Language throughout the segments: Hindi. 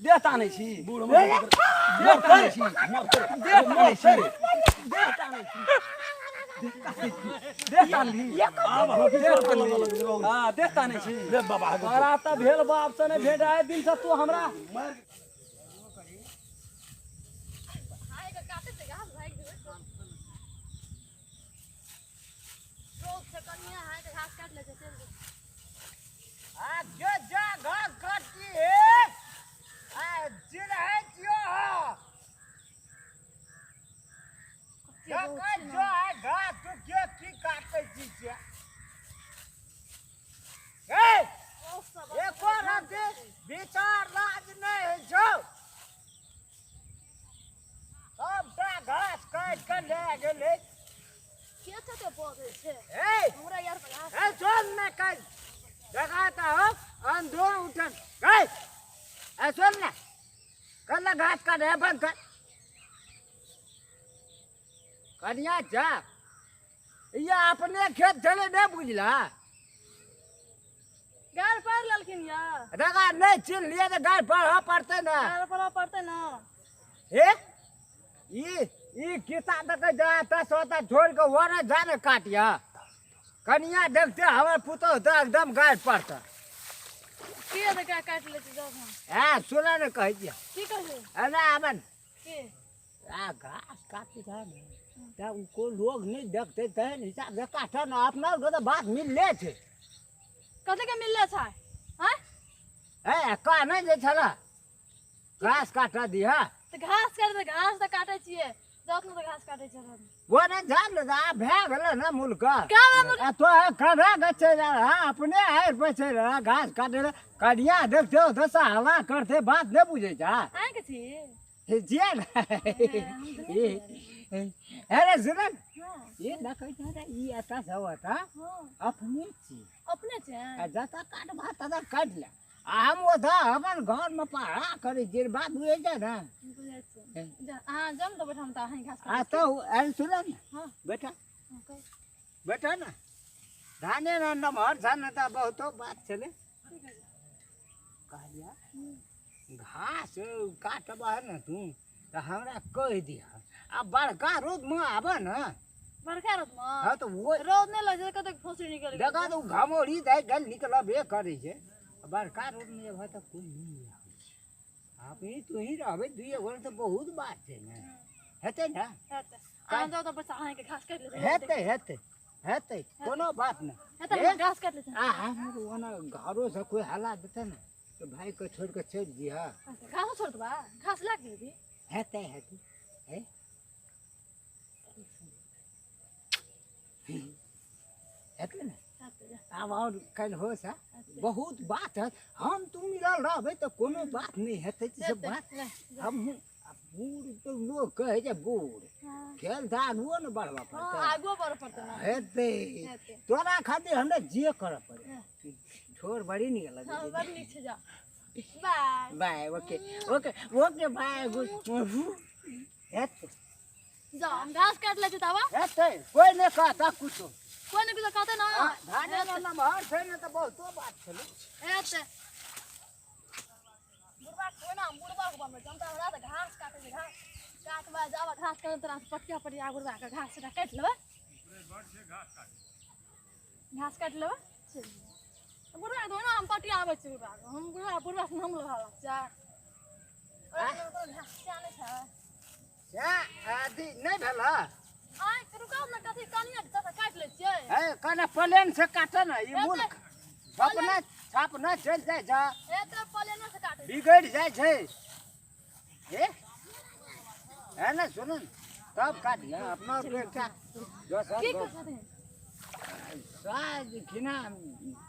देता नहीं छी बूढ़ देता नहीं छी देता नहीं छी देता नहीं छी देता नहीं हां देता नहीं छी ले बाबा तोरा त भेल बाप से ने भेट आए दिन से तू हमरा विचार राज नहीं जो सबटा घास काट के ले गेले खेते पौधे छे ए हमरा यार घास ए जोन में कर जगाता हो अंधो उठन गए ए सुन ना कल घास का दे बंद कर कन्या जा ये अपने खेत चले नहीं बुझला गार पर ललखिन या रगा नहीं चिन लिए तो गाय पर पड़ते ना गार पर पड़ते ना ए ई किसान तक जाता सोता छोड़ के वो न जाने काटिया कन्या देखते हमारे पुतो तो एकदम गाय पड़ता के दे का काट लेते जाओ हम ए सुना ने कह दिया की कहे अरे अमन के आ घास काटते था ना ता उनको लोग नहीं देखते थे हिसाब से काटा ना अपना को तो बात मिल ले थे कते के मिलले छै हां ए का नहीं जे छला घास काटा दिया तो घास काटे छिए जात न तो घास काटे छै वो न जान ले आ भे गेल ना मुल्क क्या मुल्क? आ तो करा गचे अपने आएर बचे रहा घास काटे कड़िया देखते हो दशा हवा करते बात नहीं बुझे जा आए के छी जे अरे सुनन हां ये ना कह जा ये ऐसा सब था हां अपने छी अपने छै जाता काट भात ता काट ले हम वो था अपन घर में पढ़ा करे जे बात हुए जा ना बुझै छै हां जम तो बैठम त हां घास आ तो अरे सुनन हां बेटा कह बेटा ना धाने ना नमहर धान ता बहुत बात चले कहलिया घास काटबा है ना तू तो हमरा कह दिया अब बड़का रोद में आबे ना बरखा रत में हाँ तो वो रोद नहीं लगे कते फोसरी निकल देखा तो घमोरी दे गल निकलबे करे छे बड़का रोड में जब तो कोई नहीं आवे आप ही तू ही रहबे दुइए गोल तो बहुत बात है ना हेते ना हेते आ जाओ तो बच्चा हां के घास काट ले हेते हेते हेते कोनो बात ना हेते घास काट ले आ हम ओना घरो से कोई हला देते ना तो भाई को छोड़ के चल दिया घास छोड़ दबा घास लाग गेली हेते हेते है हेते ना अब और कल हो सा बहुत बात है हम तुम मिलल रहबे तो कोनो बात नहीं हेते सब बात हम बूढ़ तो लोग कहे जे बूढ़ खेल धान वो न बढ़वा पड़ता आगो बर पड़ता ना हेते तोरा खातिर हमरा जे कर पड़े छोड़ बड़ी निकल हां बड़ नीचे जा bye bye okay okay okay bye good हेते जा घास काट ले तबा हेते कोई ने कहता कुछ कोई ने कुछ कहता ना धाने ना नमहर छै न तो बहुत बात छले एते बुढ़वा कोई ना बुढ़वा को बम जनता हमरा त घास काटे छै घास काटवा जावा घास काटे तरह से पटिया पटिया बुढ़वा के घास से काट लेबे घास काट लेबे बुढ़वा तो ना हम पटिया आबै छै बुढ़वा हम बुढ़वा से हम लगा जा घास चाले छै या आदि नहीं भेला आय रुकाओ ना कथि कनिया जता काट ले छियै ए कने प्लेन से काटे ना ई मुल्क छापना चल जाए जा एते प्लेन से काटे बिगड़ जाए छै ए है ना सुन तब काट लिया अपना बेटा जो सब की कहते हैं शायद किना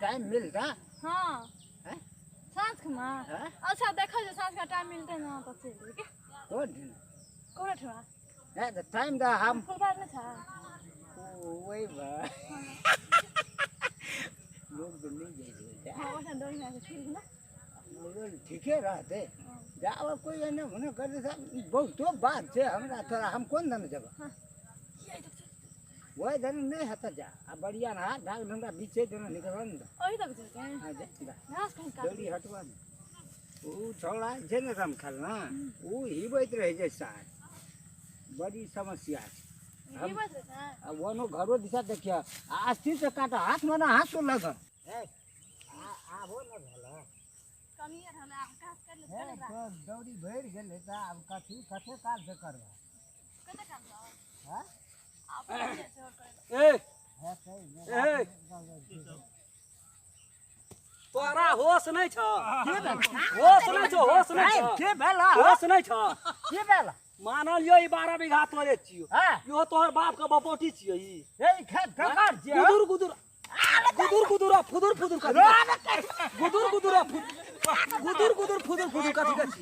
टाइम मिलता हां है सांझ खमा हैं? अच्छा देखो जो सांझ का टाइम मिलते ना तो चल के तो दिन कोना ठवा है द टाइम दा हम फुल बार नहीं था वही बा लोग तो नहीं जाए हां वो डर में से ठीक ना लोग ठीके रहते जाओ कोई है ना मने कर दे बहुत तो बात है हमरा तोरा हम कौन दन जगह हां वो दन नहीं हता जा अब बढ़िया ना भाग धंधा बीचे दोनों निकल न ओही तक चलते हैं हां जा घास कहीं काट जल्दी हटवा वो छोड़ा है ना रमखेल ना वो हिबैत रहे छै साथ बड़ी समस्या है ई बात है अब वनो घरो दिशा देखिए आस्ती से काटा हाथ में ना हाथ तो लगा आबो न भला कनिए रहले आब काज कर ले है तो दौड़ी भर गेले त अब कथी कते काज से करबा कते काम बा हां आप से और कर ए है सही तोरा होश नहीं छ के भेल होश नहीं छ होश नहीं छ के भेला होश नहीं छ के भेला मानल यो 12 बीघा तोरे छियो हां यो तोहर बाप के बपोटी छियो ई ए खेत ककार जे गुदुर गुदुर गुदुर गुदुर फुदुर फुदुर कथी गुदुर गुदुर गुदुर गुदुर फुदुर फुदुर कथी कथी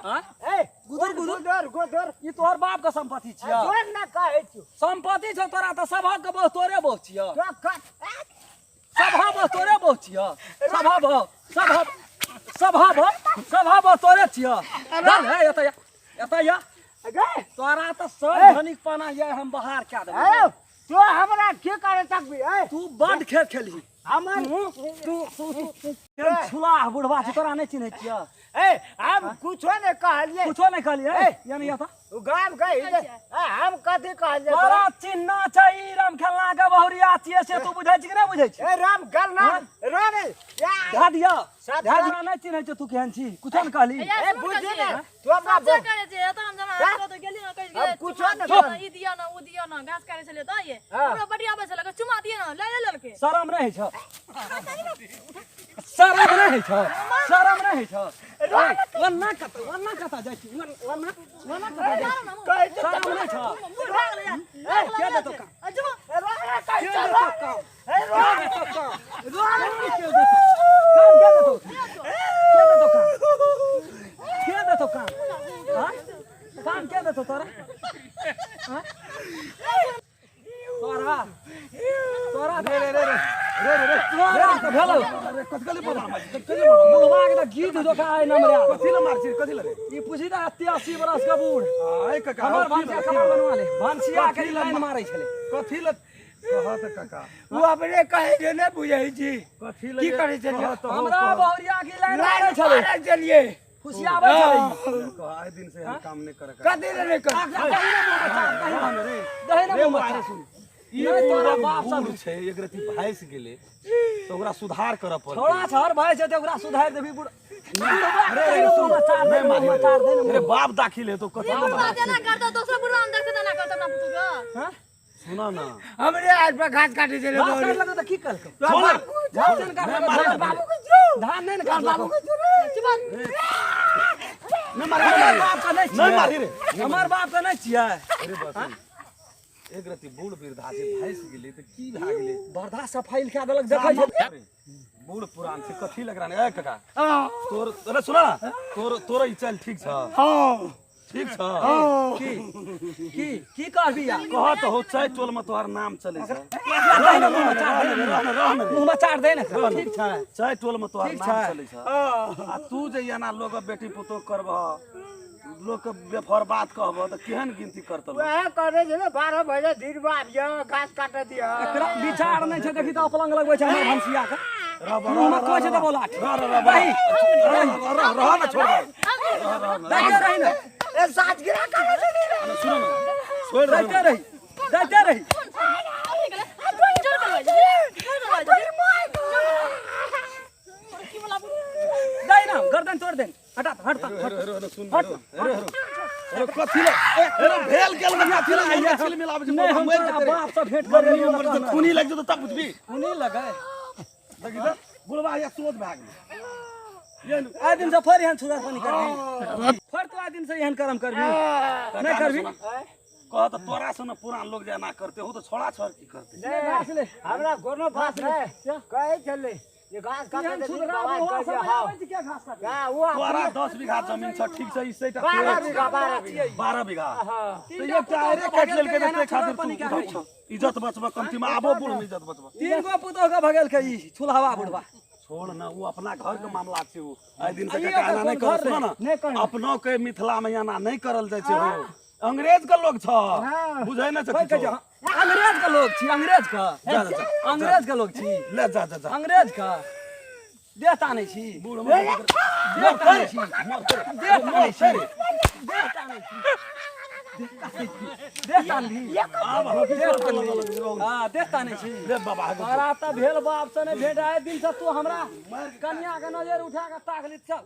हां ए गुदुर गुदुर गोदर ई तोहर बाप के संपत्ति छियो जोर न कहै छु संपत्ति छ तोरा त सभा के बहु तोरे बहु छियो तो सभा बहु तोरे बहु छियो सभा बहु सभा बहु तोरे छियो चल हे एतय या अगे तोरा त सब धनिक पना ये हम बाहर क्या देबे ए तो हमरा के करे तक भी ए तू बड खेल खेली हमर तू छुला बुढ़वा छी तोरा नहीं चिन्है छियो ए हम कुछो ने कहलिए कुछो नहीं कहलिए यानी या उ गाम गई हम कथी कहलिए तोरा चिन्ह छै राम खेलना के बहुरिया छियै से तू बुझै छी कि नहीं बुझै छी ए राम गल ना रानी धा दिया धा दिया नहीं चिन्है छ तू केहन छी कुछो नहीं कहली ए बुझी ना तू हमरा सब करे छै एत हम जमा तो गेली ना कहि अब कुछो न ई दिया ना उ दिया ना घास करे छले त ये पूरा बढ़िया बस लगे चुमा दिए ना ले ललके शरम नहीं छ शरम नहीं छ शरम नहीं छ वन्ना कता जाइ छी वन्ना कता जाइ छी शरम नहीं छ के दे तो काम अजमा के दे तो काम ए के दे तो काम के दे तो काम काम के दे तो तोरा हां तोरा तोरा रे तोरा त भेलो अरे कथकले बोला कथकले बोला मुलवा के त गीत दोका आइ नमरे कथि ल मार छी कथि लगे ई पुछि दा 83 बरस का बूढ़ आइ काका हमर भांसिया कपड़ा बनवा ले भांसिया के लाइन मारै छले कथि ल कहत काका वो अपने कहे जे ने बुझै छी कथि की करे छै हमरा बहुरिया की लाइन मारै छले चलिए खुशियाबै छले आए दिन से हम काम नहीं करे कथी रे कर दहिना मारे सुन ई तोरा बाप सब छै एक रति भाइस गेले तो ओकरा सुधार करऽ पड़तै छोड़ा छर भाई छै त ओकरा सुधार देबी बुढ़ अरे सुन अरे बाप दाखिल है तो कथि बुढ़ा देना करता दूसरा बुढ़ा हम देख देना करता ना पुतु का हां सुना ना हमरे आज पर घास काटे चले घास काट लगे त की करके छोड़ घास नहीं काट बाबू को जो धान नहीं काट बाबू को जो नहीं मारी हमार बाप का नहीं नहीं मारी रे हमार बाप का नहीं छिया अरे बस एक रति बूढ़ वृद्धा से भाइस गेले त की भा गेले बर्दा सफाई लिखा देलक देखै छै बूढ़ पुरान से कथी लग रहा है काका तोर अरे सुना ना तोर ई चल ठीक छ हां ठीक छ की कहबी या कहत हो चाय टोल में तोहर नाम चले छ मुंह में चाट दे ना ठीक छै चाय टोल में तोहर ठीक नाम छै। चले छ आ तू जे याना लोग बेटी पुतो करबह लोग के बेफर बात कहब त केहन गिनती करतब वह करे जे 12 बजे दिन बाद ये घास काटे दिया एकरा विचार नहीं छै देखी त पलंग लगबै छै हमर भंसिया के रह मुंह में कोइ छै त बोला रह ना छोड़ दैते रही ना ए साथ गिरा करे चली सुनो ना छोड़ दैते रही दे ना गर्दन तोड़ दे हटा हट सुन अरे कथी ल अरे भेल गेल में कथी ल आइया खेल में लाब नहीं हम बाप से भेंट कर रही हूं खूनी लग जो तब बुझबी उन्हीं लगे देखि त बुढ़वा या सोच भाग ये आ दिन से फिर यहां सुधार पानी करबी फिर तो आ दिन से यहां कर्म करबी नहीं करबी कह त तोरा से न पुरान लोग जना करते हो तो छोड़ा छोड़ की करते असले हमरा कोनो बात है कहे चले ये घास काटे दे बाबा कह दिया हां क्या घास काट क्या वो तोरा 10 बीघा जमीन छ ठीक से इससे 12 बीघा 12 बीघा हां तो ये टायरे काट लेल के देते खातिर तू उठाउ इज्जत बचबा कमती में आबो बुढ़ में इज्जत बचबा तीन गो पुतो का भगल के ई छुलहवा बुढ़वा छोड़ ना वो अपना घर के मामला छै वो आइ दिन से कहना नहीं कर सुनो ना अपनो के मिथिला में याना नहीं करल जाय छै हो अंग्रेज के लोग छ बुझै न छ अंग्रेज का लोग छी अंग्रेज का अंग्रेज का लोग छी ले जा जा जा अंग्रेज का देह तानै छी बूढ़ देह तानै छी देह तानै छी देह तानै छी देह तानली आब हम देह तानली हां देह तानै छी रे बाबा तोरा त भेल बाप से ने भेट आए दिन से तू हमरा कन्या के नजर उठा के ताक ली चल